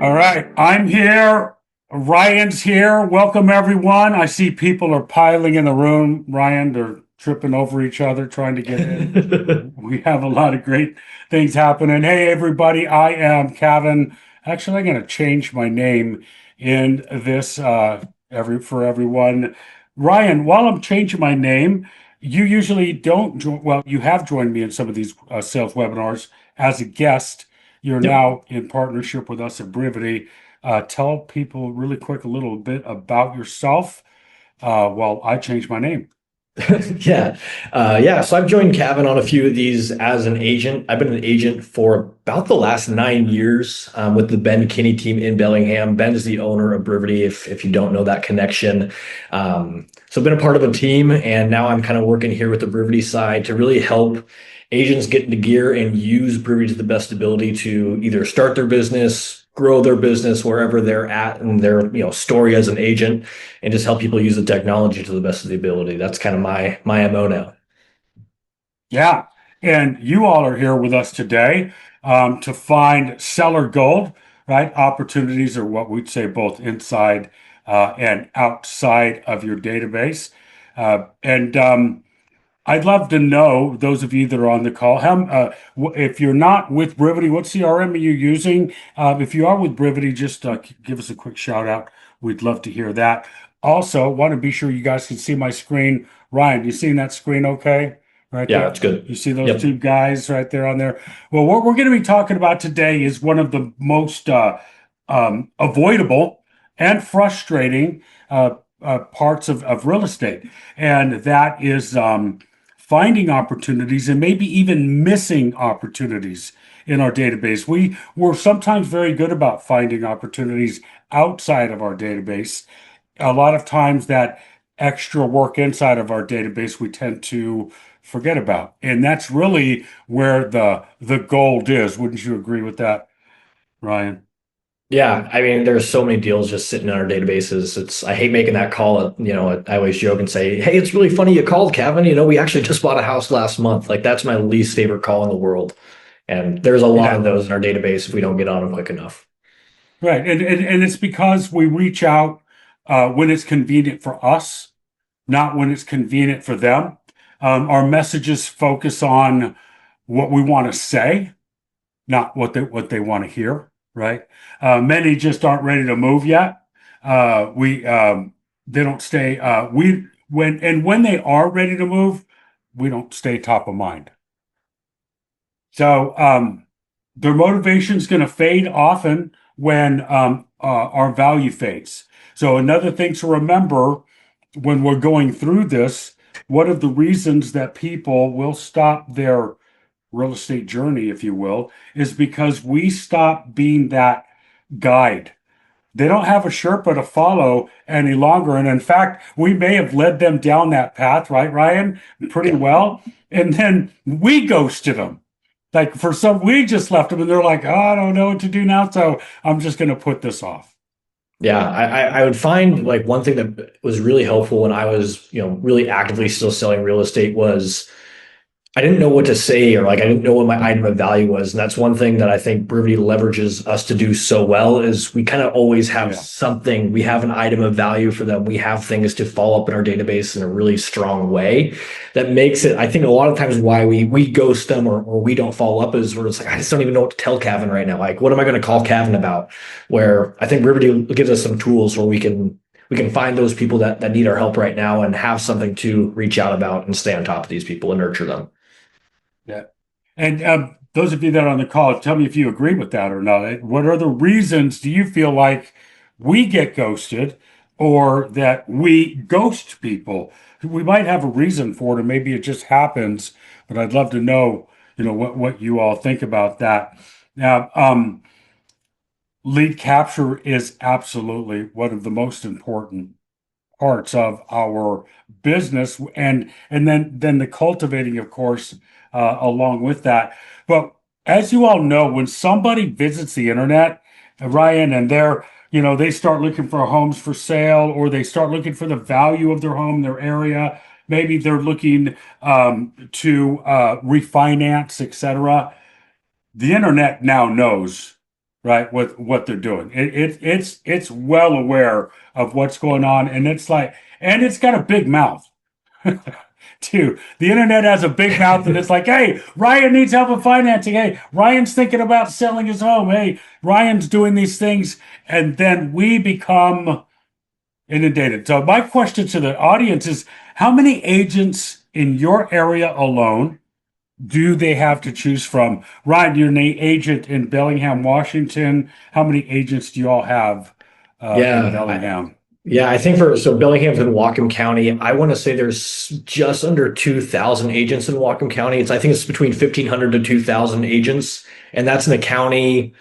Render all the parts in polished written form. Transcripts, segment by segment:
All right, I'm here. Ryan's here. Welcome, everyone. I see people are piling in the room. Ryan, they're tripping over each other trying to get in. We have a lot of great things happening. Hey, everybody, I am Kevin. Actually, I'm going to change my name in this for everyone. Ryan, while I'm changing my name, you usually don't join, well, you have joined me in some of these sales webinars as a guest. You're Yep. now in partnership with us at Brivity. Tell people really quick a little bit about yourself while I change my name. Yeah. Yeah. So I've joined Kevin on a few of these as an agent. I've been an agent for about the last 9 years with the Ben Kinney team in Bellingham. Ben's the owner of Brivity, if you don't know that connection. So I've been a part of a team, and now I'm kind of working here with the Brivity side to really help agents get into gear and use Brivity to the best ability to either start their business, grow their business wherever they're at in their story as an agent, and just help people use the technology to the best of the ability. That's kind of my MO now. Yeah. And you all are here with us today to find seller gold, right? Opportunities are what we'd say both inside and outside of your database. And I'd love to know, those of you that are on the call, if you're not with Brivity, what CRM are you using? If you are with Brivity, just give us a quick shout out. We'd love to hear that. Also, want to be sure you guys can see my screen. Ryan, you seeing that screen okay? Right Yeah, there. that's good. You see those Yep. two guys right there on there? Well, what we're going to be talking about today is one of the most avoidable and frustrating parts of real estate. And that is finding opportunities and maybe even missing opportunities in our database. We're sometimes very good about finding opportunities outside of our database. A lot of times that extra work inside of our database we tend to forget about. And that's really where the gold is. Wouldn't you agree with that, Ryan? Yeah, I mean, there's so many deals just sitting in our databases. I hate making that call. I always joke and say, "Hey, it's really funny you called, Kevin. We actually just bought a house last month." Like that's my least favorite call in the world. And there's a lot Yeah. of those in our database if we don't get on them quick enough. Right. And it's because we reach out when it's convenient for us, not when it's convenient for them. Our messages focus on what we want to say, not what they want to hear, right? Many just aren't ready to move yet. We They don't stay. We when they are ready to move, we don't stay top of mind. So their motivation is going to fade often when our value fades. So another thing to remember when we're going through this, one of the reasons that people will stop their real estate journey, if you will, is because we stop being that guide. They don't have a Sherpa to follow any longer. And in fact, we may have led them down that path, right, Ryan? Pretty Yeah. well. And then we ghosted them. Like we just left them and they're like, oh, I don't know what to do now. So I'm just going to put this off. Yeah, I would find like one thing that was really helpful when I was, really actively still selling real estate was I didn't know what to say, or like I didn't know what my item of value was. And that's one thing that I think Brivity leverages us to do so well is we kind of always have Yeah. something. We have an item of value for them. We have things to follow up in our database in a really strong way that makes it, I think a lot of times why we ghost them or we don't follow up is we're just like, I just don't even know what to tell Kevin right now. Like, what am I going to call Kevin about? Where I think Brivity gives us some tools where we can find those people that need our help right now and have something to reach out about and stay on top of these people and nurture them. Yeah. And those of you that are on the call, tell me if you agree with that or not. What are the reasons do you feel like we get ghosted or that we ghost people? We might have a reason for it, or maybe it just happens, but I'd love to know, what you all think about that. Now, lead capture is absolutely one of the most important parts of our business and then the cultivating of course along with that, but as you all know, when somebody visits the internet, Ryan, and they start looking for homes for sale, or they start looking for the value of their home, their area, maybe they're looking to refinance, etc. The internet now knows, right, with what they're doing. It's well aware of what's going on, and it's got a big mouth too. The internet has a big mouth, and it's like, hey, Ryan needs help with financing. Hey, Ryan's thinking about selling his home. Hey, Ryan's doing these things, and then we become inundated. So my question to the audience is, how many agents in your area alone do they have to choose from? Ryan, you're an agent in Bellingham, Washington. How many agents do you all have in Yeah, Bellingham? yeah, I think for so Billingham's in Whatcom County. I want to say there's just under 2,000 agents in Whatcom County. I think it's between 1,500 to 2,000 agents, and that's in a county.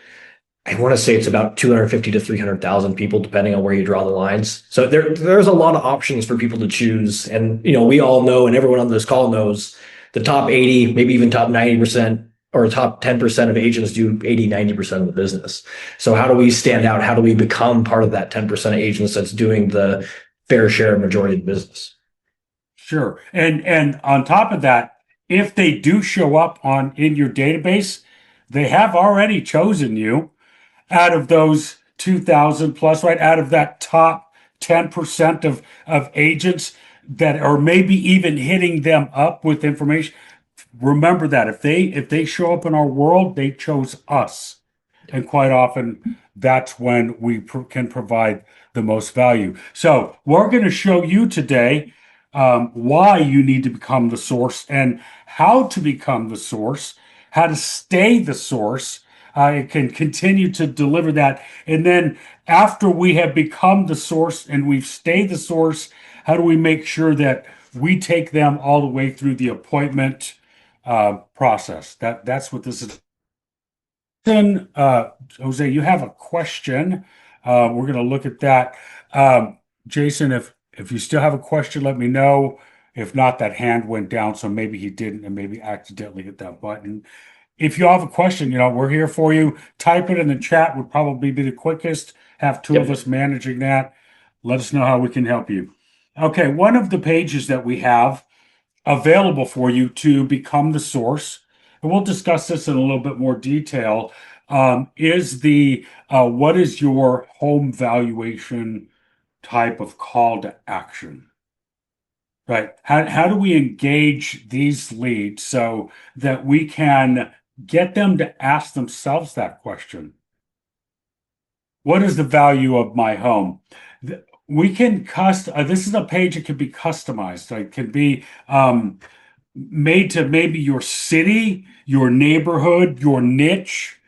I want to say it's about 250 to 300,000 people, depending on where you draw the lines. So there's a lot of options for people to choose, and we all know, and everyone on this call knows, the top 80, maybe even top 90% or top 10% of agents do 80, 90% of the business. So how do we stand out? How do we become part of that 10% of agents that's doing the fair share majority of the business? Sure. And on top of that, if they do show up on in your database, they have already chosen you out of those 2,000 plus, right? Out of that top 10% of agents that are maybe even hitting them up with information. Remember that if they show up in our world, they chose us. And quite often, that's when we can provide the most value. So we're going to show you today why you need to become the source and how to become the source, how to stay the source. It can continue to deliver that. And then after we have become the source and we've stayed the source, how do we make sure that we take them all the way through the appointment process? That's what this is. Then, Jose, you have a question. We're going to look at that. Jason, if you still have a question, let me know. If not, that hand went down, so maybe he didn't, and maybe accidentally hit that button. If you have a question, we're here for you. Type it in the chat would probably be the quickest. Have two of Yep. us managing that. Let us know how we can help you. Okay, one of the pages that we have available for you to become the source, and we'll discuss this in a little bit more detail, is the what is your home valuation type of call to action? Right. How do we engage these leads so that we can get them to ask themselves that question? What is the value of my home? We can this is a page that can be customized. It can be made to maybe your city, your neighborhood, your niche.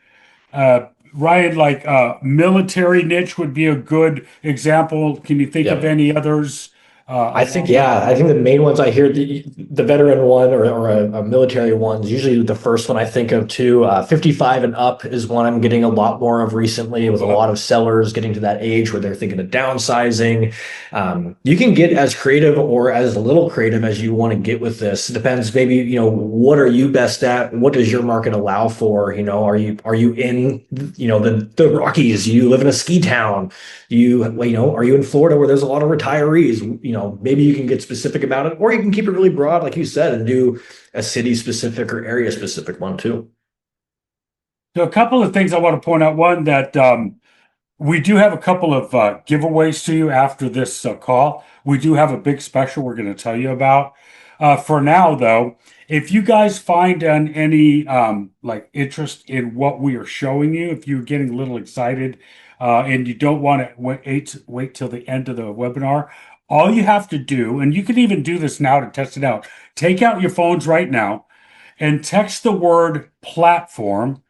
Ryan, like military niche would be a good example. Can you think of Yep. any others I think, along those? yeah, I think the main ones I hear, the veteran one or a military one is usually the first one I think of too. 55 and up is one I'm getting a lot more of recently, with a lot of sellers getting to that age where they're thinking of downsizing. You can get as creative or as little creative as you want to get with this. It depends, maybe, what are you best at? What does your market allow for? Are you in, the Rockies? You live in a ski town? Are you in Florida where there's a lot of retirees? Maybe you can get specific about it, or you can keep it really broad, like you said, and do a city specific or area specific one too. So a couple of things I want to point out. One, that we do have a couple of giveaways to you after this call. We do have a big special we're going to tell you about. For now, though, if you guys find any like interest in what we are showing you, if you're getting a little excited and you don't want to wait till the end of the webinar, all you have to do, and you can even do this now to test it out, take out your phones right now and text the word platform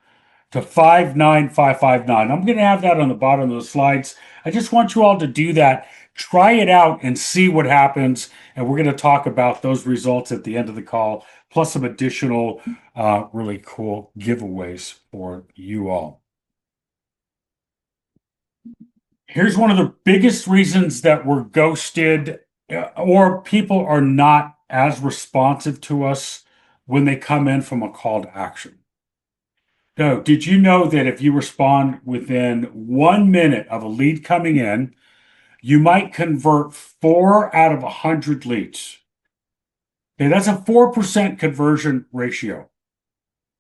to 59559. I'm going to have that on the bottom of the slides. I just want you all to do that. Try it out and see what happens. And we're going to talk about those results at the end of the call, plus some additional really cool giveaways for you all. Here's one of the biggest reasons that we're ghosted or people are not as responsive to us when they come in from a call to action. No, did you know that if you respond within 1 minute of a lead coming in, you might convert 4 out of 100 leads? Okay, that's a 4% conversion ratio.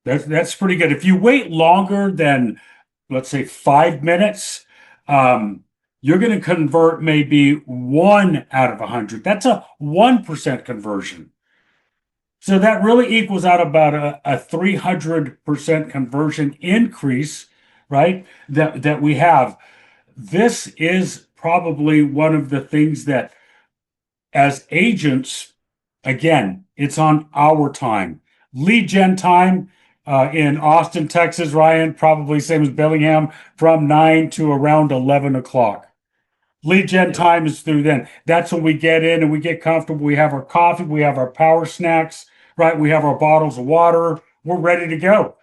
That's pretty good. If you wait longer than let's say 5 minutes, um, you're going to convert maybe 1 out of 100. That's a 1% conversion. So that really equals out about a 300% conversion increase, right? That we have. This is probably one of the things that, as agents, again, it's on our time. Lead gen time in Austin, Texas, Ryan, probably same as Bellingham, from 9 to around 11 o'clock. Lead gen Yep. time is through then. That's when we get in and we get comfortable. We have our coffee, we have our power snacks, right? We have our bottles of water. We're ready to go.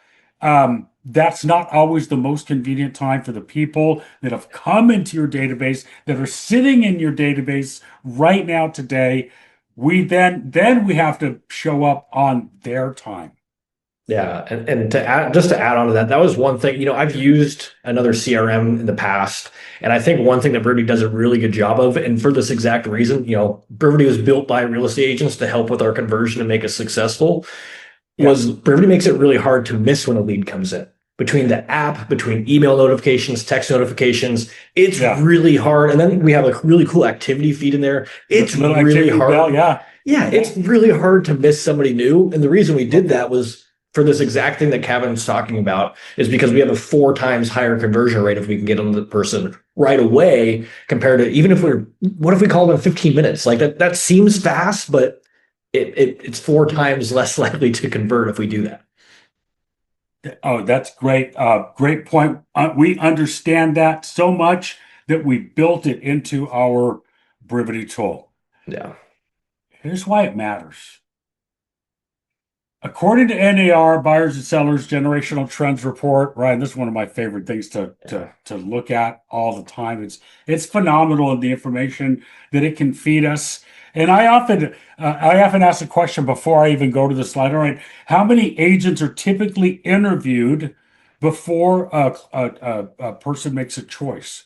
That's not always the most convenient time for the people that have come into your database, that are sitting in your database right now today. We then we have to show up on their time. Yeah, and to add, just to add on to that, that was one thing. I've used another CRM in the past, and I think one thing that Brivity does a really good job of, and for this exact reason, Brivity was built by real estate agents to help with our conversion and make us successful. Yeah, Was Brivity makes it really hard to miss when a lead comes in. Between the app, between email notifications, text notifications, it's yeah. really hard. And then we have a really cool activity feed in there. The It's little really activity bell, hard. yeah, Yeah, yeah. it's really hard to miss somebody new. And the reason we did Love that that. was for this exact thing that Kevin's talking about, is because we have a 4 times higher conversion rate if we can get on the person right away compared to, even if what if we call them 15 minutes? Like that seems fast, but it's 4 times less likely to convert if we do that. Oh, that's great. Great point. We understand that so much that we built it into our Brivity tool. Yeah. Here's why it matters. According to NAR, Buyers and Sellers Generational Trends Report, Ryan, this is one of my favorite things to look at all the time. It's phenomenal in the information that it can feed us. And I often ask a question before I even go to the slide. All right, how many agents are typically interviewed before a person makes a choice?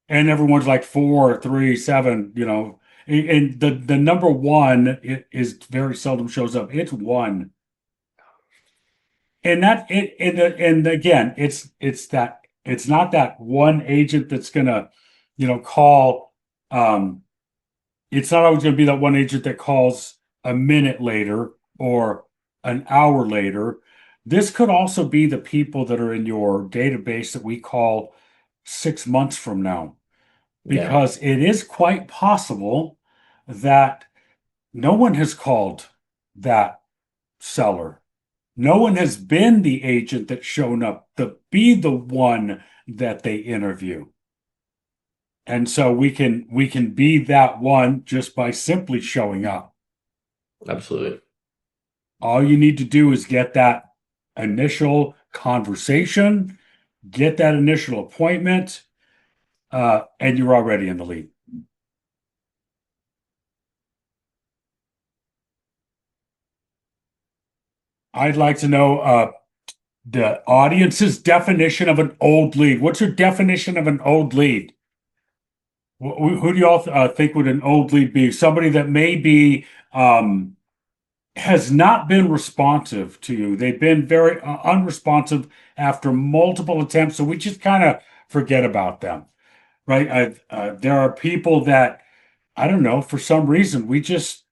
And everyone's like 4, 3, 7, and the number one is very seldom shows up. It's one. And and again, it's not that one agent that's gonna, call. Um, it's not always gonna be that one agent that calls a minute later or an hour later. This could also be the people that are in your database that we call 6 months from now, Yeah. because it is quite possible that no one has called that seller. No one has been the agent that's shown up to be the one that they interview. And so we can be that one just by simply showing up. Absolutely. All you need to do is get that initial conversation, get that initial appointment, and you're already in the lead. I'd like to know the audience's definition of an old lead. What's your definition of an old lead? Who do y'all think would an old lead be? Somebody that maybe has not been responsive to you. They've been very unresponsive after multiple attempts, so we just kind of forget about them, right? There are people that, I don't know, for some reason, we just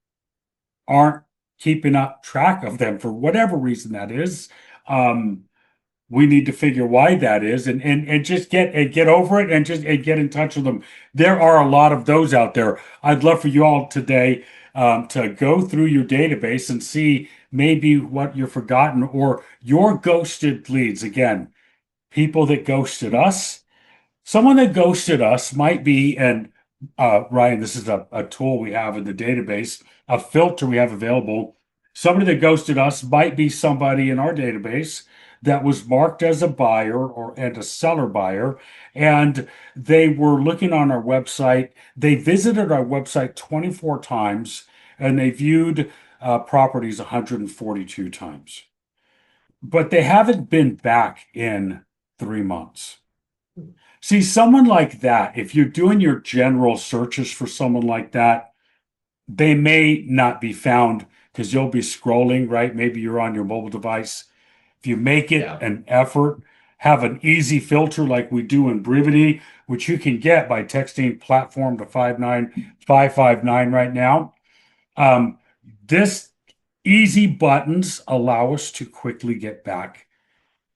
aren't keeping up track of them for whatever reason that is. Um, we need to figure why that is, and just get over it, and just and get in touch with them. There are a lot of those out there. I'd love for you all today to go through your database and see maybe what you've forgotten or your ghosted leads. Again, people that ghosted us. Someone that ghosted us might be, and Ryan, this is a tool we have in the database, a filter we have available. Somebody that ghosted us might be somebody in our database that was marked as a buyer and a seller buyer, and they were looking on our website. They visited our website 24 times, and they viewed properties 142 times. But they haven't been back in 3 months. See, someone like that, if you're doing your general searches for someone like that, they may not be found because you'll be scrolling, right? Maybe you're on your mobile device. If you make it Yeah. an effort, have an easy filter like we do in Brivity, which you can get by texting platform to 59559 right now. Um, this easy buttons allow us to quickly get back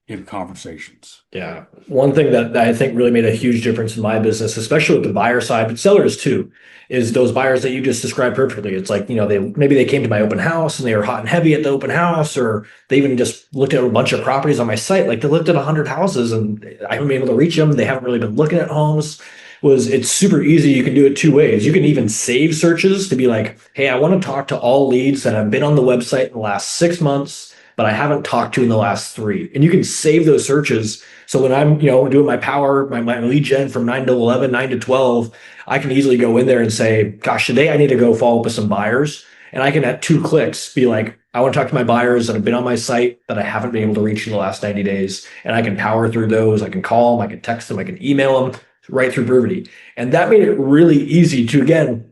in conversations. Yeah. One thing that I think really made a huge difference in my business, especially with the buyer side, but sellers too, is those buyers that you just described perfectly. It's like, they came to my open house and they were hot and heavy at the open house, or they even just looked at a bunch of properties on my site. Like they looked at 100 houses and I haven't been able to reach them. They haven't really been looking at homes. It's super easy. You can do it two ways. You can even save searches to be like, hey, I want to talk to all leads that have been on the website in the last 6 months, but I haven't talked to in the last three. And you can save those searches. So when I'm, doing my lead gen from 9 to 11, 9 to 12, I can easily go in there and say, gosh, today I need to go follow up with some buyers. And I can at 2 clicks be like, I want to talk to my buyers that have been on my site that I haven't been able to reach in the last 90 days. And I can power through those. I can call them, I can text them, I can email them right through Brivity. And that made it really easy to, again,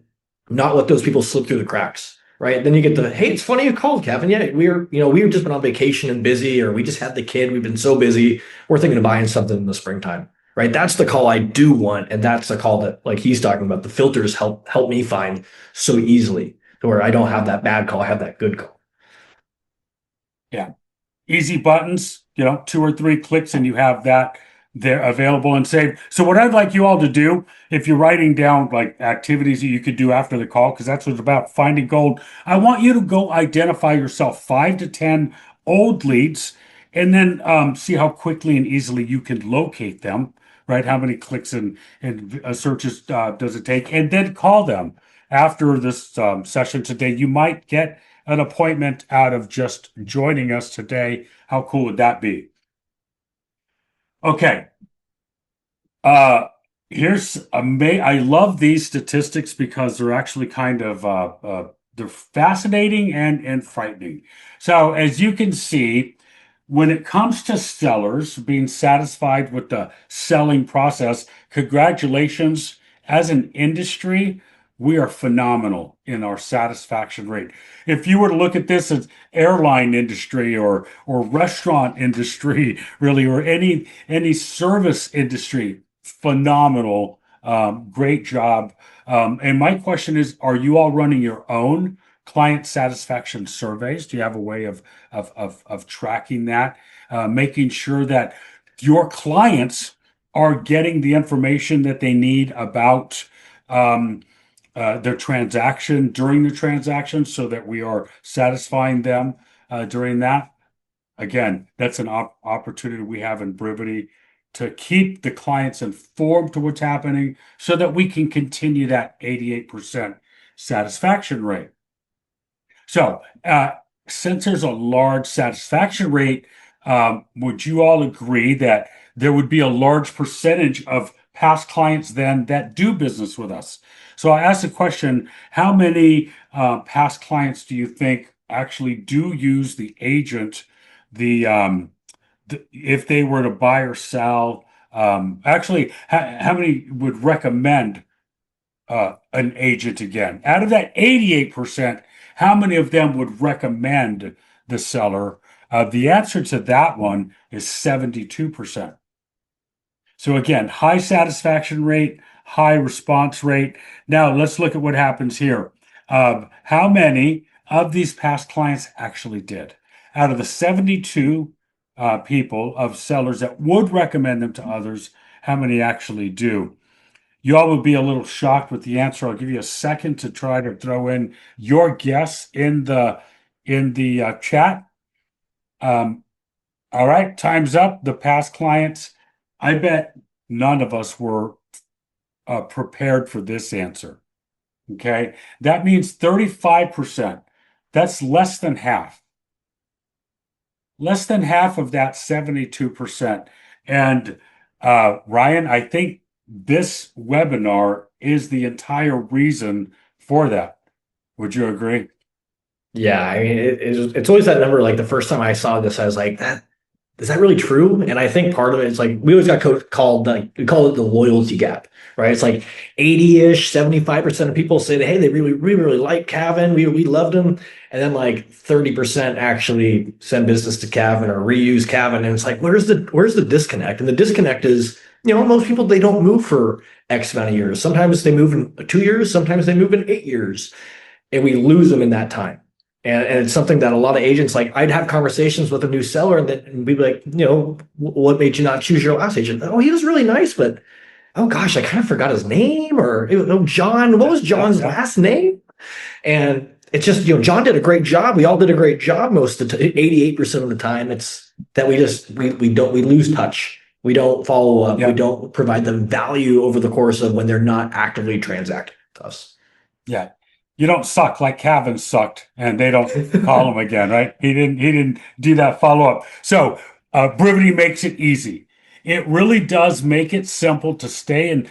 not let those people slip through the cracks. Right. Then you get the, hey, it's funny you called, Kevin. Yeah, we've just been on vacation and busy, or we just had the kid. We've been so busy. We're thinking of buying something in the springtime. Right. That's the call I do want. And that's the call that, like he's talking about, the filters help me find so easily to where I don't have that bad call. I have that good call. Yeah. Easy buttons, 2 or 3 clicks, and you have that there available and saved. So what I'd like you all to do, if you're writing down like activities that you could do after the call, because that's what it's about, finding gold, I want you to go identify yourself 5 to 10 old leads, and then see how quickly and easily you can locate them, right? How many clicks and searches does it take? And then call them after this session today. You might get an appointment out of just joining us today. How cool would that be? Okay. Uh, I love these statistics because they're actually kind of they're fascinating and frightening. So as you can see, when it comes to sellers being satisfied with the selling process, congratulations. As an industry, we are phenomenal in our satisfaction rate. If you were to look at this as airline industry or restaurant industry, really, or any service industry, phenomenal. Great job. And my question is, are you all running your own client satisfaction surveys? Do you have a way of tracking that, making sure that your clients are getting the information that they need about um, their transaction during the transaction so that we are satisfying them during that? Again, that's an opportunity we have in Brivity to keep the clients informed to what's happening so that we can continue that 88% satisfaction rate. So, since there's a large satisfaction rate, would you all agree that there would be a large percentage of past clients then that do business with us? So I asked the question, how many past clients do you think actually do use the agent, if they were to buy or sell? Actually, how many would recommend an agent again? Out of that 88%, how many of them would recommend the seller? The answer to that one is 72%. So again, high satisfaction rate, high response rate. Now let's look at what happens here. How many of these past clients actually did? Out of the 72 people of sellers that would recommend them to others, how many actually do? You all would be a little shocked with the answer. I'll give you a second to try to throw in your guess in the chat. Um, all right, time's up. The past clients. I bet none of us were prepared for this answer. Okay, that means 35%. That's less than half. Less than half of that 72%. And Ryan, I think this webinar is the entire reason for that. Would you agree? Yeah, I mean, it's always that number. Like the first time I saw this, I was like, is that really true? And I think part of it is like we always got called like we call it the loyalty gap, right? It's like 80-ish, 75% of people say that hey, they really like Cavan. We loved him. And then like 30% actually send business to Cavan or reuse Cavan. And it's like, where's the disconnect? And the disconnect is, most people they don't move for X amount of years. Sometimes they move in 2 years, sometimes they move in 8 years, and we lose them in that time. And it's something that a lot of agents like. I'd have conversations with a new seller, and we'd be like, what made you not choose your last agent? Oh, he was really nice, but oh gosh, I kind of forgot his name. Or John. What was Yeah, John's yeah, last name? And it's just John did a great job. We all did a great job most of the 88% of the time. It's that we lose touch. We don't follow up. We yeah, don't provide them value over the course of when they're not actively transacting with us. yeah. You don't suck like Cavan sucked, and they don't call him again, right? He didn't do that follow up. So Brivity makes it easy. It really does make it simple to stay in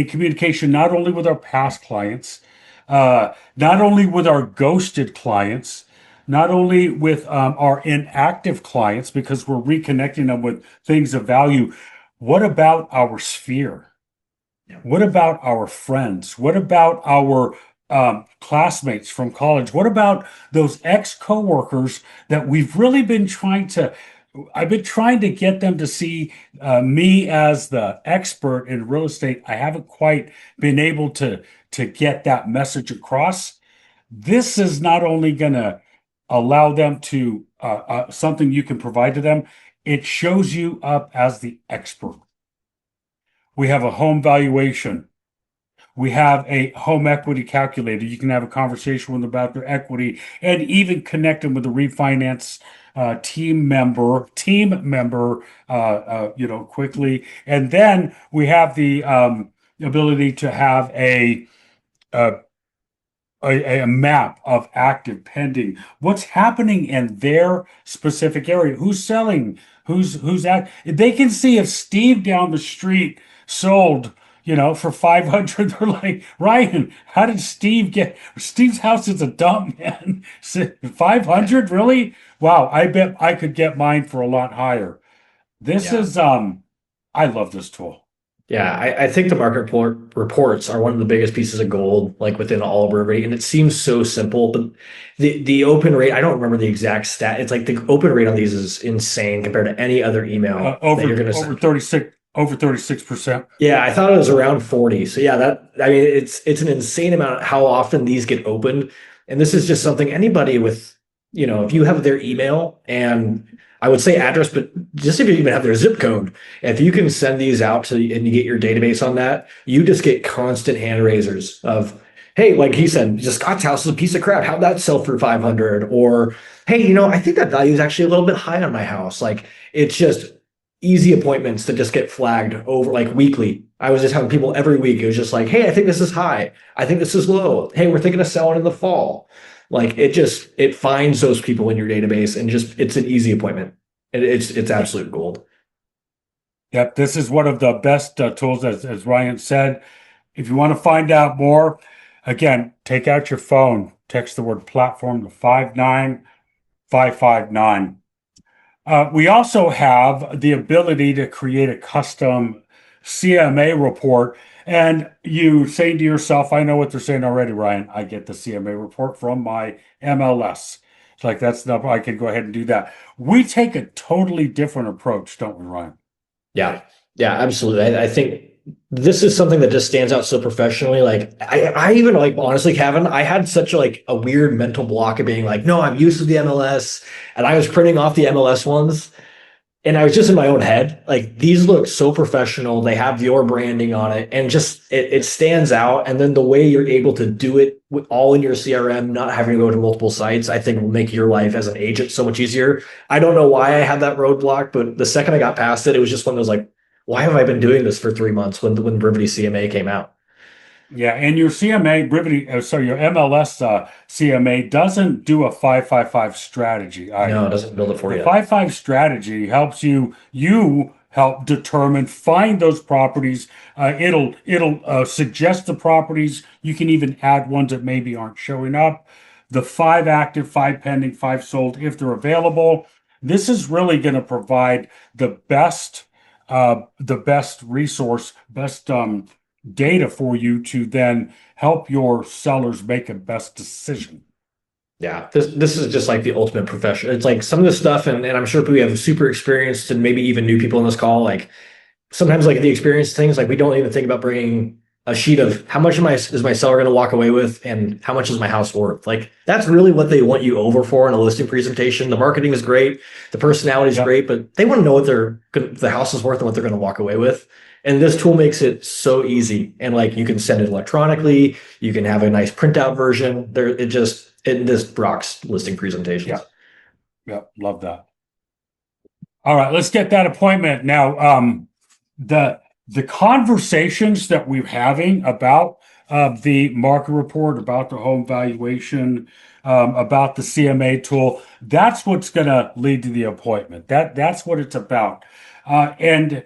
communication, not only with our past clients, not only with our ghosted clients, not only with our inactive clients, because we're reconnecting them with things of value. What about our sphere? Yeah. What about our friends? What about our classmates from college? What about those ex-coworkers that we've really been trying to? I've been trying to get them to see me as the expert in real estate. I haven't quite been able to get that message across. This is not only going to allow them to something you can provide to them. It shows you up as the expert. We have a home valuation. We have a home equity calculator. You can have a conversation with them about their equity and even connect them with a refinance team member, quickly. And then we have the ability to have a a map of active pending, what's happening in their specific area, who's selling, who's at. They can see if Steve down the street sold, for 500. They're like, Ryan, how did Steve get? Steve's house is a dump, man. 500, really? Wow, I bet I could get mine for a lot higher. This Yeah. is I love this tool. Yeah, I think the reports are one of the biggest pieces of gold, like within all of Brivity, and it seems so simple, but the open rate, I don't remember the exact stat. It's like the open rate on these is insane compared to any other email that you're Over going to over send. 36%. Yeah, I thought it was around 40. So yeah, I mean it's an insane amount how often these get opened. And this is just something anybody with, if you have their email and I would say address, but just if you even have their zip code, if you can send these out to and you get your database on that, you just get constant hand raisers of, hey, like he said, just Scott's house is a piece of crap. How'd that sell for 500? Or hey, I think that value is actually a little bit high on my house. Like it's just easy appointments that just get flagged over like weekly. I was just having people every week. It was just like, hey, I think this is high. I think this is low. Hey, we're thinking of selling in the fall. Like it finds those people in your database and just it's an easy appointment. It's absolute gold. Yep, this is one of the best tools, as Ryan said. If you want to find out more, again, take out your phone, text the word platform to 59559. We also have the ability to create a custom CMA report. And you say to yourself, I know what they're saying already, Ryan. I get the CMA report from my MLS. It's like, that's not, I can go ahead and do that. We take a totally different approach, don't we, Ryan? Yeah. Yeah, absolutely. I think this is something that just stands out so professionally. Like I even like honestly, Kevin, I had such like a weird mental block of being like, no, I'm used to the MLS. And I was printing off the MLS ones. And I was just in my own head, like these look so professional. They have your branding on it, and just it stands out. And then the way you're able to do it with all in your CRM, not having to go to multiple sites, I think will make your life as an agent so much easier. I don't know why I had that roadblock, but the second I got past it, it was just one of those like, why have I been doing this for 3 months when Brivity CMA came out? Yeah, and your CMA, Brivity, sorry, your MLS CMA doesn't do a 555 strategy No, it either. doesn't build it for The you. 5-5 strategy helps you help determine, find those properties. It'll suggest the properties. You can even add ones that maybe aren't showing up. The 5 active, 5 pending, 5 sold if they're available. This is really going to provide the best resource, best data for you to then help your sellers make a best decision. Yeah, this is just like the ultimate profession. It's like some of this stuff, and I'm sure we have super experienced and maybe even new people in this call. Like sometimes like the experience things, like we don't even think about bringing a sheet of how much is my seller going to walk away with and how much is my house worth. Like that's really what they want you over for in a listing presentation. The marketing is great, the personality is Yep. great, but they want to know what the house is worth and what they're going to walk away with. And this tool makes it so easy. And like you can send it electronically, you can have a nice printout version. It just rocks listing presentations. Yep. Yep. Love that. All right, let's get that appointment now. The the conversations that we're having about the market report, about the home valuation, about the CMA tool, that's what's going to lead to the appointment. That's what it's about. And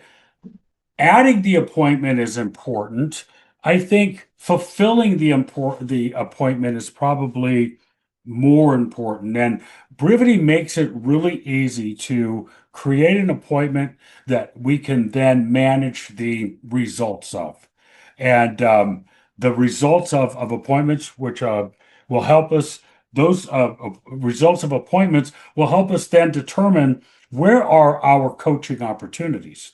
adding the appointment is important. I think fulfilling the appointment is probably more important. And Brivity makes it really easy to create an appointment that we can then manage the results of. And the results of appointments, which will help us, those results of appointments will help us then determine where are our coaching opportunities.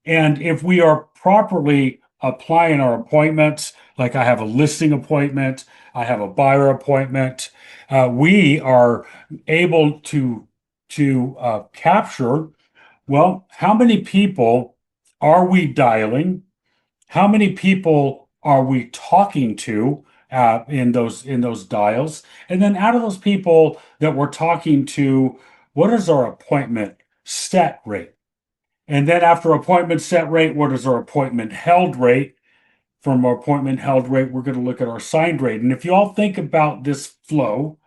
And if we are properly applying our appointments, like I have a listing appointment, I have a buyer appointment, we are able to capture, well, how many people are we dialing? How many people are we talking to in those dials? And then out of those people that we're talking to, what is our appointment set rate? And then after appointment set rate, what is our appointment held rate? From our appointment held rate, we're going to look at our signed rate. And if you all think about this flow,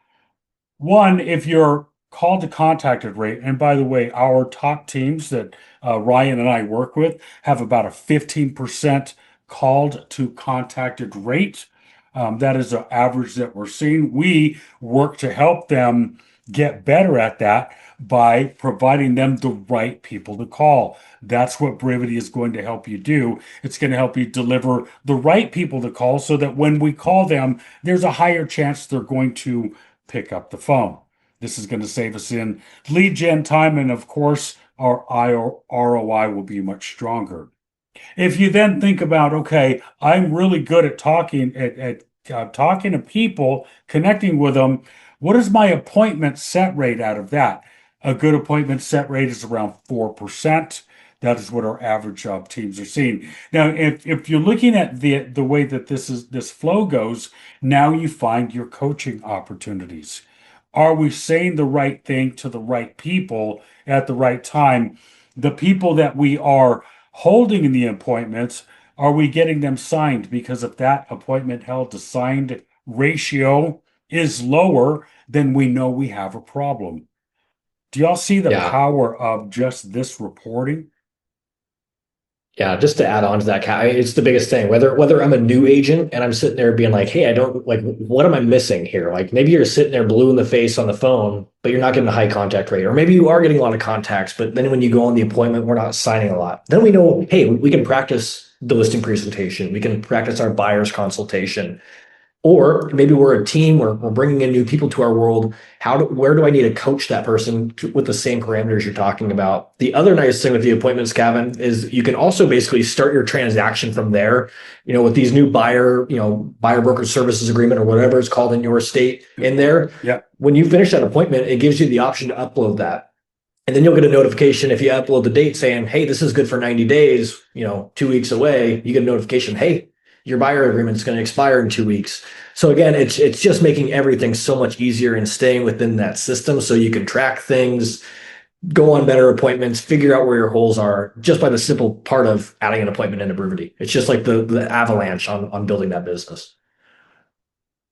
one, if your call to contacted rate, and by the way, our top teams that Ryan and I work with have about a 15% called to contacted rate. That is an average that we're seeing. We work to help them get better at that by providing them the right people to call. That's what Brivity is going to help you do. It's going to help you deliver the right people to call so that when we call them, there's a higher chance they're going to pick up the phone. This is going to save us in lead gen time, and of course, our ROI will be much stronger. If you then think about, okay, I'm really good at talking to people, connecting with them. What is my appointment set rate out of that? A good appointment set rate is around 4%. That is what our average teams are seeing. Now, if you're looking at the way that this flow goes, now you find your coaching opportunities. Are we saying the right thing to the right people at the right time? The people that we are holding in the appointments, are we getting them signed? Because if that appointment held to signed ratio is lower, then we know we have a problem. Do y'all see the Yeah. power of just this reporting? Yeah, just to add on to that, it's the biggest thing. Whether I'm a new agent and I'm sitting there being like, "Hey, I don't like what am I missing here?" Like maybe you're sitting there blue in the face on the phone, but you're not getting a high contact rate, or maybe you are getting a lot of contacts, but then when you go on the appointment, we're not signing a lot. Then we know, hey, we can practice the listing presentation, we can practice our buyer's consultation, or maybe we're a team, we're bringing in new people to our world. Where do I need to coach that person with the same parameters you're talking about? The other nice thing with the appointments, Kevin, is you can also basically start your transaction from there. With these new buyer broker services agreement or whatever it's called in your state in there. Yeah. When you finish that appointment, it gives you the option to upload that. And then you'll get a notification if you upload the date saying, hey, this is good for 90 days, 2 weeks away. You get a notification, hey, your buyer agreement is going to expire in 2 weeks. So again, it's just making everything so much easier and staying within that system so you can track things, go on better appointments, figure out where your holes are just by the simple part of adding an appointment into Brivity. It's just like the avalanche on building that business.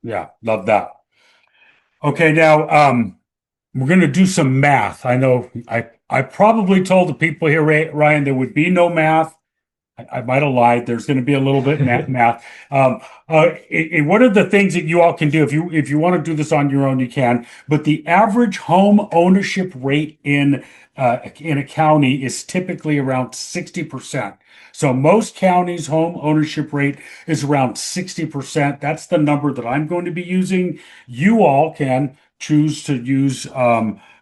Yeah. Love that. Okay. Now, we're going to do some math. I know I probably told the people here, Ryan, there would be no math. I might have lied. There's going to be a little bit math. One of the things that you all can do, if you want to do this on your own, you can. But the average home ownership rate in a county is typically around 60%. So most counties' home ownership rate is around 60%. That's the number that I'm going to be using. You all can choose to use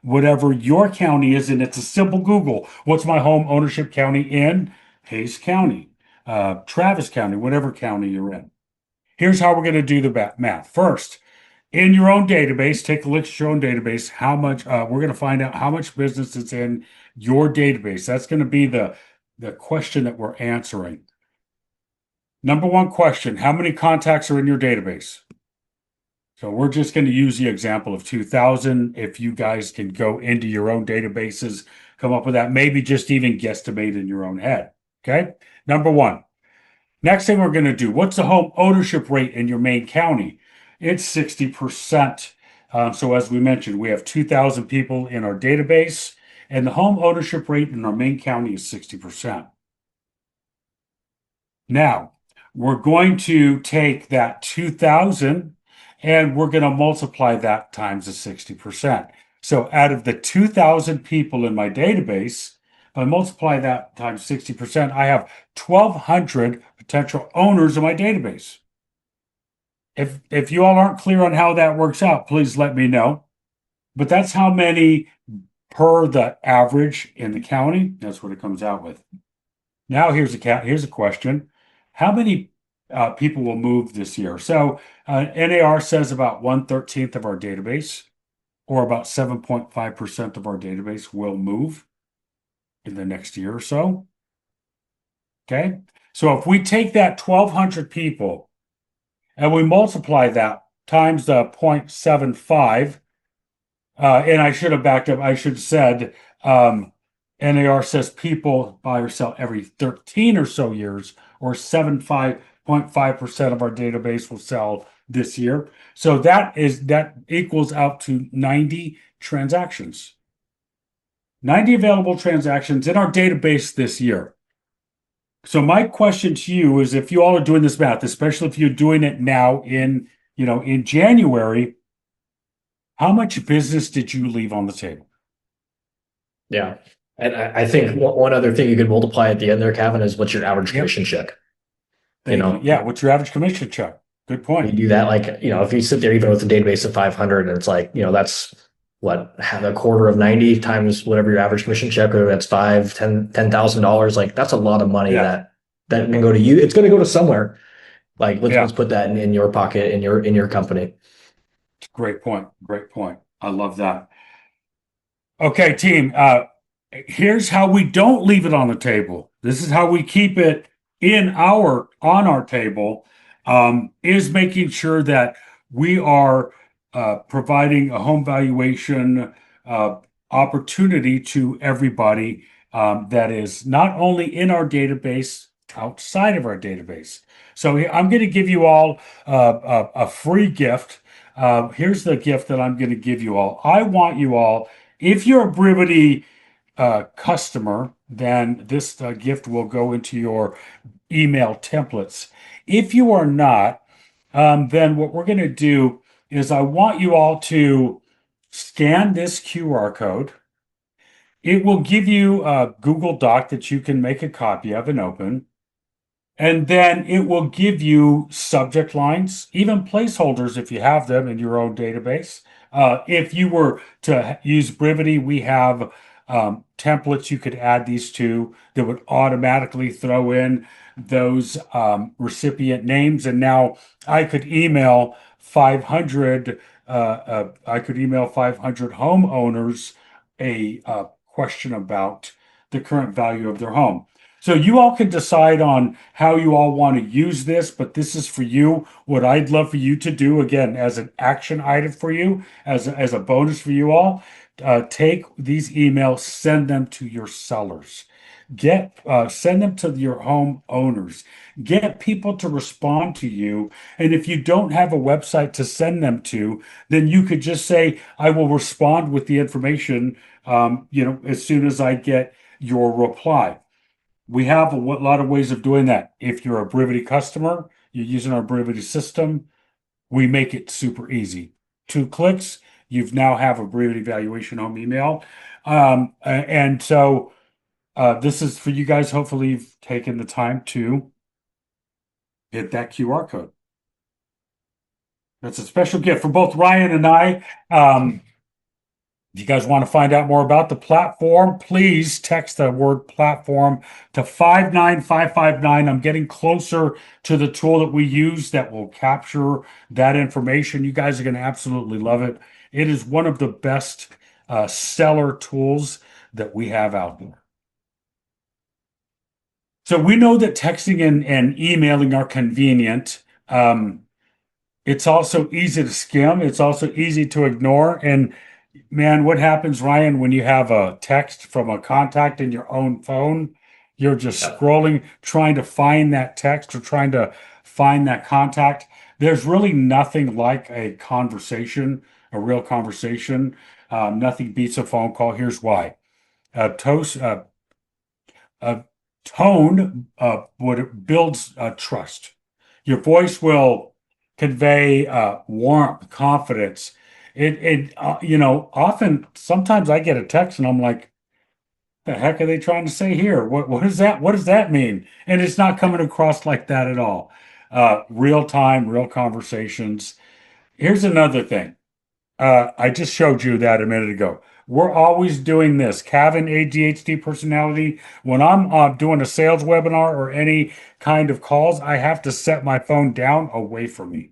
whatever your county is, and it's a simple Google. What's my home ownership county in? Hayes County, Travis County, whatever county you're in. Here's how we're going to do the math. First, in your own database, take a look at your own database. How much we're going to find out how much business is in your database. That's going to be the question that we're answering. Number one question: how many contacts are in your database? So we're just going to use the example of 2,000. If you guys can go into your own databases, come up with that, maybe just even guesstimate in your own head. Okay. Number one. Next thing we're going to do, what's the home ownership rate in your main county? It's 60%. So as we mentioned, we have 2,000 people in our database, and the home ownership rate in our main county is 60%. Now, we're going to take that 2,000 and we're going to multiply that times the 60%. So out of the 2,000 people in my database, if I multiply that times 60%, I have 1,200 potential owners in my database. If you all aren't clear on how that works out, please let me know. But that's how many per the average in the county. That's what it comes out with. Now here's a question: how many people will move this year? So NAR says about 1/13 of our database, or about 7.5% of our database, will move in the next year or so. Okay, so if we take that 1,200 people and we multiply that times the 0.75, and I should have backed up. I should have said NAR says people buy or sell every 13 or so years, or 75.5% of our database will sell this year. So that equals out to 90 transactions. 90 available transactions in our database this year. So my question to you is, if you all are doing this math, especially if you're doing it now in January, how much business did you leave on the table? Yeah. And I think one other thing you could multiply at the end there, Kevin, is what's your average commission check? Yeah, what's your average commission check? Good point. You do that, like, if you sit there even with a database of 500, and it's like, that's what, have a quarter of 90 times whatever your average commission check, or that's $10,000. Like, that's a lot of money that can go to you. It's going to go to somewhere. Like, let's put that in your pocket, in your company. Great point. Great point. I love that. Okay, team. Here's how we don't leave it on the table. This is how we keep it on our table, is making sure that we are providing a home valuation opportunity to everybody that is not only in our database, outside of our database. So I'm going to give you all a free gift. Here's the gift that I'm going to give you all. I want you all, if you're a Brivity customer, then this gift will go into your email templates. If you are not, then what we're going to do is I want you all to scan this QR code. It will give you a Google Doc that you can make a copy of and open. And then it will give you subject lines, even placeholders if you have them in your own database. If you were to use Brivity, we have templates you could add these to that would automatically throw in those recipient names. And now I could email 500. I could email 500 homeowners a question about the current value of their home. So you all can decide on how you all want to use this, but this is for you. What I'd love for you to do, again, as an action item for you, as a bonus for you all, take these emails, send them to your sellers. Send them to your home owners. Get people to respond to you. And if you don't have a website to send them to, then you could just say, I will respond with the information, as soon as I get your reply. we have a lot of ways of doing that. If you're a Brivity customer, you're using our Brivity system, we make it super easy. 2 clicks, you've now have a Brivity valuation home email. And so this is for you guys. Hopefully, you've taken the time to hit that QR code. That's a special gift for both Ryan and I. If you guys want to find out more about the platform, please text the word platform to 59559. I'm getting closer to the tool that we use that will capture that information. You guys are going to absolutely love it. It is one of the best seller tools that we have out there. So we know that texting and emailing are convenient. It's also easy to skim. It's also easy to ignore. And man, what happens, Ryan, when you have a text from a contact in your own phone? You're just Yeah. scrolling, trying to find that text or trying to find that contact. There's really nothing like a conversation, a real conversation. Nothing beats a phone call. Here's why. A tone what builds trust. Your voice will convey warmth, confidence. Often, sometimes I get a text and I'm like, the heck are they trying to say here? What is that? What does that mean? And it's not coming across like that at all. Real time, real conversations. Here's another thing. I just showed you that a minute ago. We're always doing this. Kevin, ADHD personality. When I'm doing a sales webinar or any kind of calls, I have to set my phone down away from me.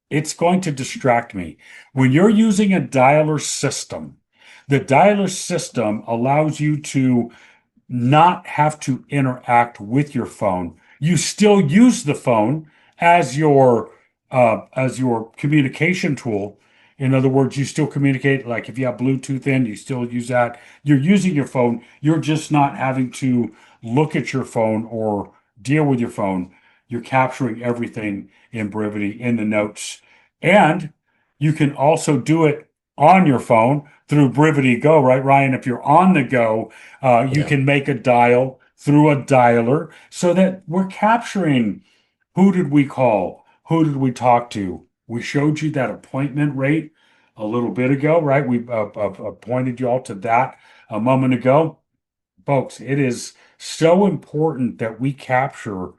It's going to distract me. When you're using a dialer system, the dialer system allows you to not have to interact with your phone. You still use the phone as your communication tool. In other words, you still communicate. Like if you have Bluetooth in, you still use that. You're using your phone. You're just not having to look at your phone or deal with your phone. You're capturing everything in Brivity in the notes. And you can also do it on your phone through Brivity Go, right, Ryan? If you're on the go, you Yeah. can make a dial through a dialer so that we're capturing who did we call? Who did we talk to? We showed you that appointment rate a little bit ago, right? We pointed you all to that a moment ago. Folks, it is so important that we capture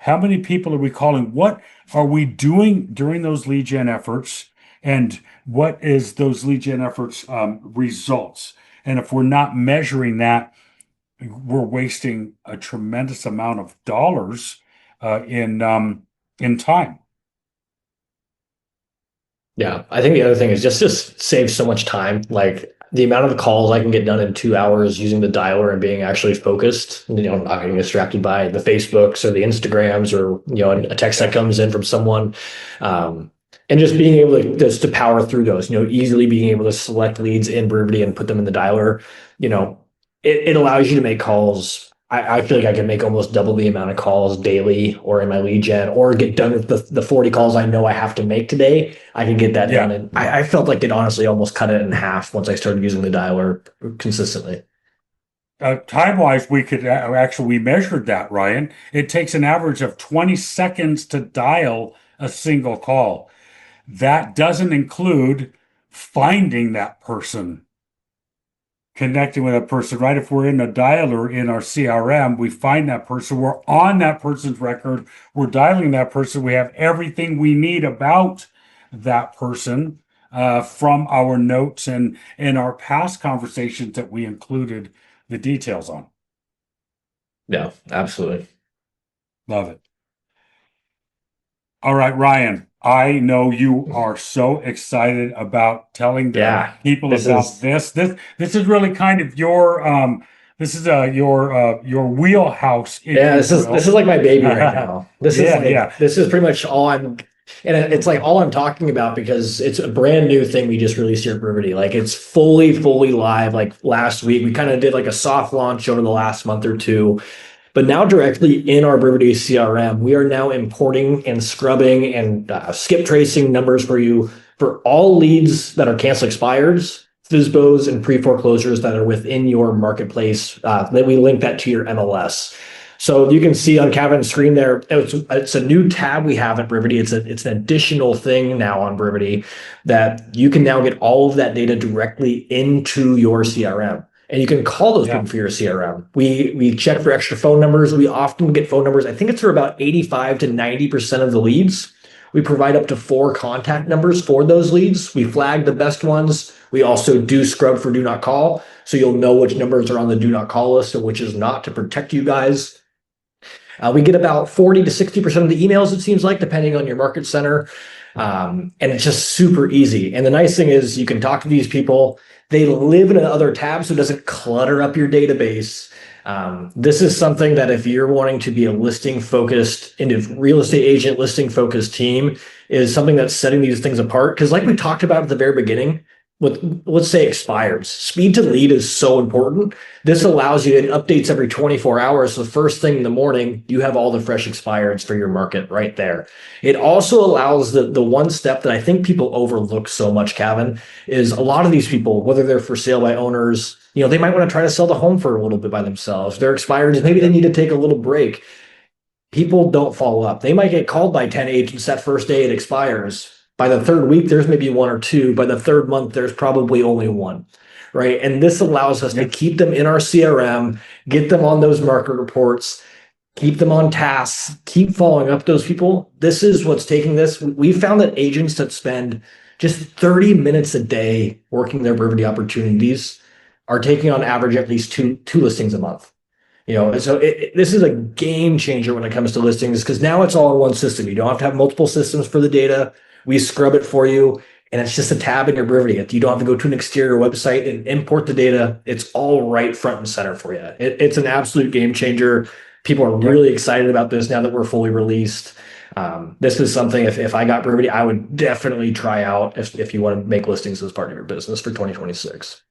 how many people are we calling? What are we doing during those lead gen efforts? And what is those lead gen efforts results? And if we're not measuring that, we're wasting a tremendous amount of dollars in time. Yeah, I think the other thing is just saves so much time. Like the amount of calls I can get done in 2 hours using the dialer and being actually focused, not getting distracted by the Facebooks or the Instagrams or a text that comes in from someone, and just being able to just to power through those. Easily being able to select leads in Brivity and put them in the dialer. It allows you to make calls. I feel like I can make almost double the amount of calls daily or in my lead gen or get done with the 40 calls I know I have to make today. I can get that done. Yeah. And I felt like it honestly almost cut it in half once I started using the dialer consistently. Time-wise, we could actually, we measured that, Ryan. It takes an average of 20 seconds to dial a single call. That doesn't include finding that person, connecting with a person, right? If we're in a dialer in our CRM, we find that person, we're on that person's record, we're dialing that person, we have everything we need about that person from our notes and our past conversations that we included the details on. Yeah, absolutely. Love it. All right, Ryan, I know you are so excited about telling the Yeah, people this about is this. This is really kind of your wheelhouse, if yeah, you this is will. like my baby right now. Yeah, yeah. This is pretty much all and it's like all I'm talking about because it's a brand new thing we just released here at Brivity. Like it's fully live. Like last week, we kind of did like a soft launch over the last month or two. But now directly in our Brivity CRM, we are now importing and scrubbing and skip tracing numbers for you for all leads that are cancel expireds FSBOs and pre-foreclosures that are within your marketplace. Then we link that to your MLS. So you can see on Kevin's screen there, it's a new tab we have at Brivity. It's an additional thing now on Brivity that you can now get all of that data directly into your CRM. And you can call those people for your CRM. We check for extra phone numbers. We often get phone numbers. I think it's for about 85 to 90% of the leads. We provide up to 4 contact numbers for those leads. We flag the best ones. We also do scrub for do not call. So you'll know which numbers are on the do not call list and which is not, to protect you guys. We get about 40 to 60% of the emails, it seems like, depending on your market center. And it's just super easy. And the nice thing is you can talk to these people. They live in another tab, so it doesn't clutter up your database. This is something that if you're wanting to be a listing focused, real estate agent listing focused team, is something that's setting these things apart. Because like we talked about at the very beginning, with, let's say, expireds, speed to lead is so important. This allows you, it updates every 24 hours. So first thing in the morning, you have all the fresh expireds for your market right there. It also allows the one step that I think people overlook so much, Kevin, is a lot of these people, whether they're for sale by owners, they might want to try to sell the home for a little bit by themselves. They're expireds, maybe they need to take a little break. People don't follow up. They might get called by 10 agents that first day it expires. By the third week, there's maybe 1 or 2. By the third month, there's probably only 1, right? And this allows us to keep them in our CRM, get them on those market reports, keep them on tasks, keep following up those people. This is what's taking this. We found that agents that spend just 30 minutes a day working their Brivity opportunities are taking on average at least two listings a month. So this is a game changer when it comes to listings, because now it's all in one system. You don't have to have multiple systems for the data. We scrub it for you, and it's just a tab in your Brivity. You don't have to go to an exterior website and import the data. It's all right front and center for you. It's an absolute game changer. People are really excited about this now that we're fully released. This is something, if I got Brivity, I would definitely try out if you want to make listings as part of your business for 2026.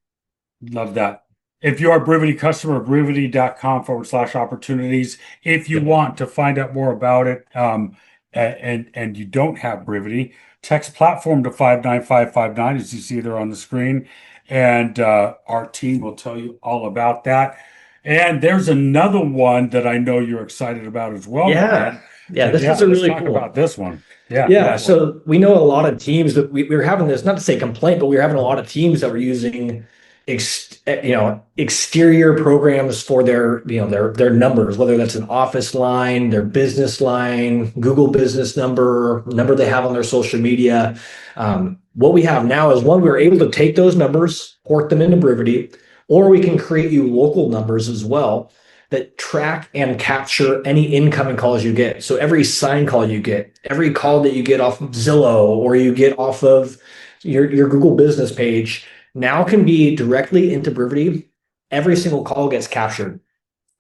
Love that. If you are a Brivity customer, brivity.com/opportunities. If you want to find out more about it, and you don't have Brivity, text platform to 59559, as you see there on the screen, and our team will tell you all about that. And there's another one that I know you're excited about as well. Yeah. This is a really cool. About this one. So we know a lot of teams that we were having this, not to say complaint, but we were having a lot of teams that were using exterior programs for their numbers, whether that's an office line, their business line, Google business number they have on their social media. What we have now is, one, we're able to take those numbers, port them into Brivity, or we can create you local numbers as well that track and capture any incoming calls you get. So every sign call you get, every call that you get off of Zillow or you get off of your Google business page, now can be directly into Brivity. Every single call gets captured.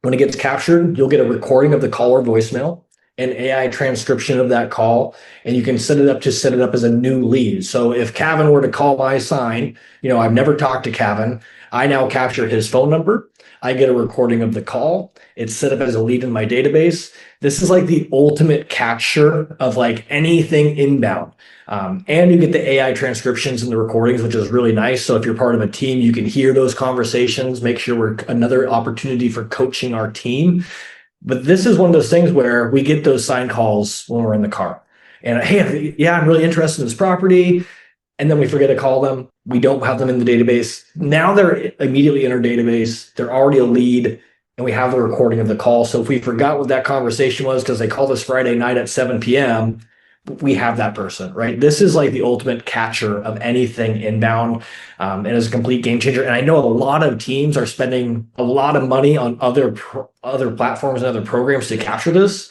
When it gets captured, you'll get a recording of the call or voicemail, an AI transcription of that call, and you can set it up as a new lead. So if Kevin were to call my sign, I've never talked to Kevin. I now capture his phone number. I get a recording of the call. It's set up as a lead in my database. This is like the ultimate capture of like anything inbound. And you get the AI transcriptions and the recordings, which is really nice. So if you're part of a team, you can hear those conversations, make sure we're another opportunity for coaching our team. But this is one of those things where we get those sign calls when we're in the car. And hey, I'm really interested in this property. And then we forget to call them. We don't have them in the database. Now they're immediately in our database. They're already a lead, and we have the recording of the call. So if we forgot what that conversation was because they called us Friday night at 7 p.m., we have that person, right? This is like the ultimate catcher of anything inbound, and is a complete game changer. And I know a lot of teams are spending a lot of money on other platforms and other programs to capture this.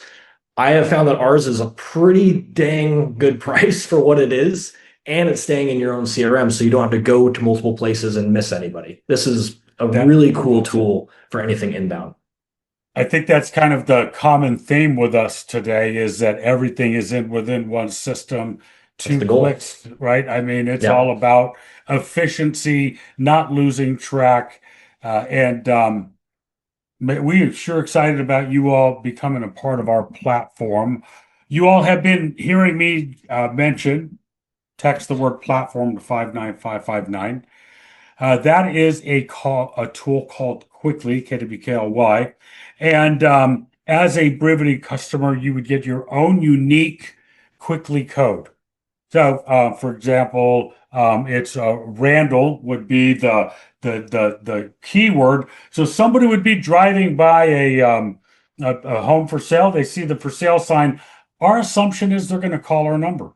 I have found that ours is a pretty dang good price for what it is, and it's staying in your own CRM, so you don't have to go to multiple places and miss anybody. This is a really cool tool for anything inbound. I think that's kind of the common theme with us today, is that everything is within one system, 2 clicks, right? I mean, it's all about efficiency, not losing track. And we are sure excited about you all becoming a part of our platform. You all have been hearing me mention, text the word platform to 59559. That is a tool called Quickly, KWKLY. And as a Brivity customer, you would get your own unique Quickly code. So, for example, it's Randall would be the keyword. So somebody would be driving by a home for sale. They see the for sale sign. Our assumption is they're going to call our number.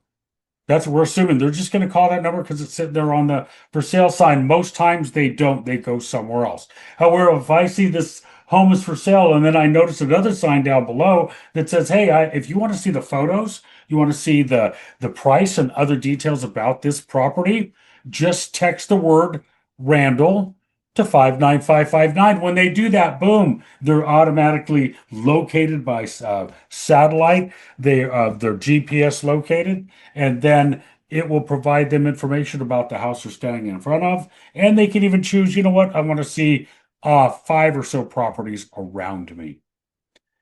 That's what we're assuming. They're just going to call that number because it's sitting there on the for sale sign. Most times they don't. They go somewhere else. However, if I see this home is for sale and then I notice another sign down below that says, "Hey, if you want to see the photos, you want to see the price and other details about this property, just text the word Randall to 59559." When they do that, boom, they're automatically located by satellite. They're GPS located, and then it will provide them information about the house they're standing in front of. And they can even choose, you know what, I want to see five or so properties around me.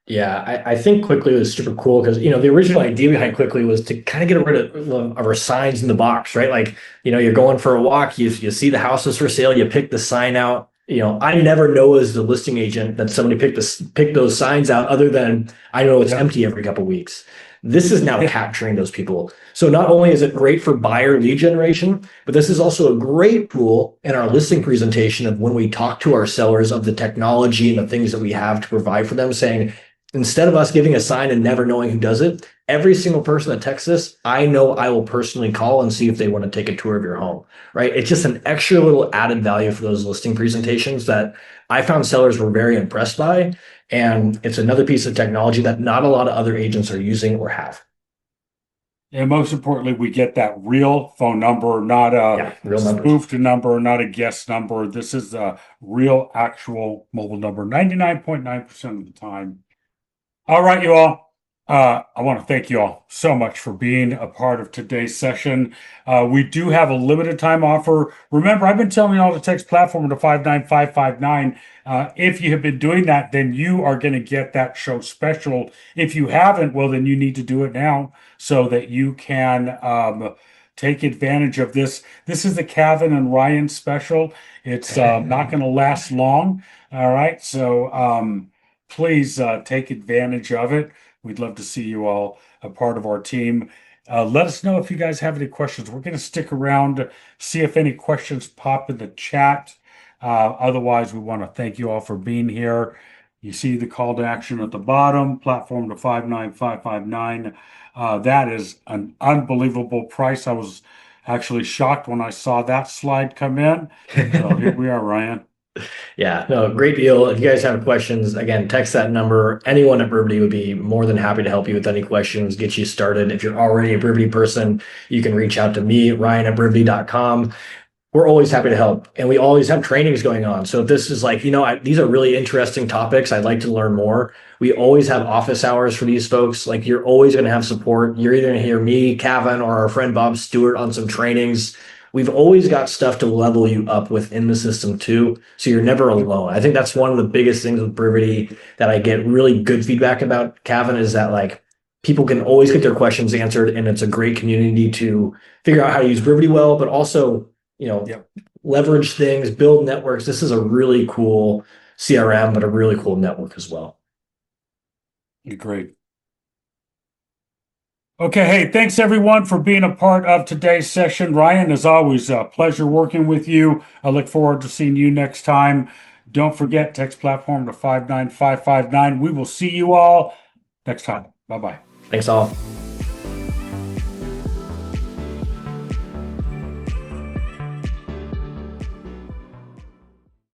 Yeah, I think Quickly was super cool because the original idea behind Quickly was to kind of get rid of our signs in the box, right? Like you're going for a walk, you see the houses for sale, you pick the sign out. I never know as the listing agent that somebody picked those signs out, other than I know it's Yeah. empty every couple of weeks. This is now Yeah. capturing those people. So not only is it great for buyer lead generation, but this is also a great tool in our listing presentation of when we talk to our sellers of the technology and the things that we have to provide for them, saying, instead of us giving a sign and never knowing who does it, every single person that texts us, I know I will personally call and see if they want to take a tour of your home, right? It's just an extra little added value for those listing presentations that I found sellers were very impressed by. And it's another piece of technology that not a lot of other agents are using or have. And most importantly, we get that real phone number, not a Yeah, real numbers. spoofed number, not a guest number. This is a real, actual mobile number 99.9% of the time. All right, you all. I want to thank you all so much for being a part of today's session. We do have a limited time offer. Remember, I've been telling you all to text platform to 59559. If you have been doing that, then you are going to get that show special. If you haven't, well, then you need to do it now so that you can take advantage of this. This is the Kevin and Ryan special. It's not going to last long. All right. So please take advantage of it. We'd love to see you all a part of our team. Let us know if you guys have any questions. We're going to stick around, see if any questions pop in the chat. Otherwise, we want to thank you all for being here. You see the call to action at the bottom, platform to 59559. That is an unbelievable price. I was actually shocked when I saw that slide come in. So here we are, Ryan. Yeah, no, great deal. If you guys have questions, again, text that number. Anyone at Brivity would be more than happy to help you with any questions, get you started. If you're already a Brivity person, you can reach out to me, Ryan at Brivity.com. We're always happy to help. And we always have trainings going on. So if this is like, these are really interesting topics, I'd like to learn more. We always have office hours for these folks. Like, you're always going to have support. You're either going to hear me, Kevin, or our friend Bob Stewart on some trainings. We've always got stuff to level you up within the system too. So you're never alone. I think that's one of the biggest things with Brivity that I get really good feedback about, Kevin, is that like people can always get their questions answered, and it's a great community to figure out how to use Brivity well, but also Yep. leverage things, build networks. This is a really cool CRM, but a really cool network as well. Great. Okay, hey, thanks everyone for being a part of today's session. Ryan, as always, a pleasure working with you. I look forward to seeing you next time. Don't forget, text platform to 59559. We will see you all next time. Bye-bye. Thanks all.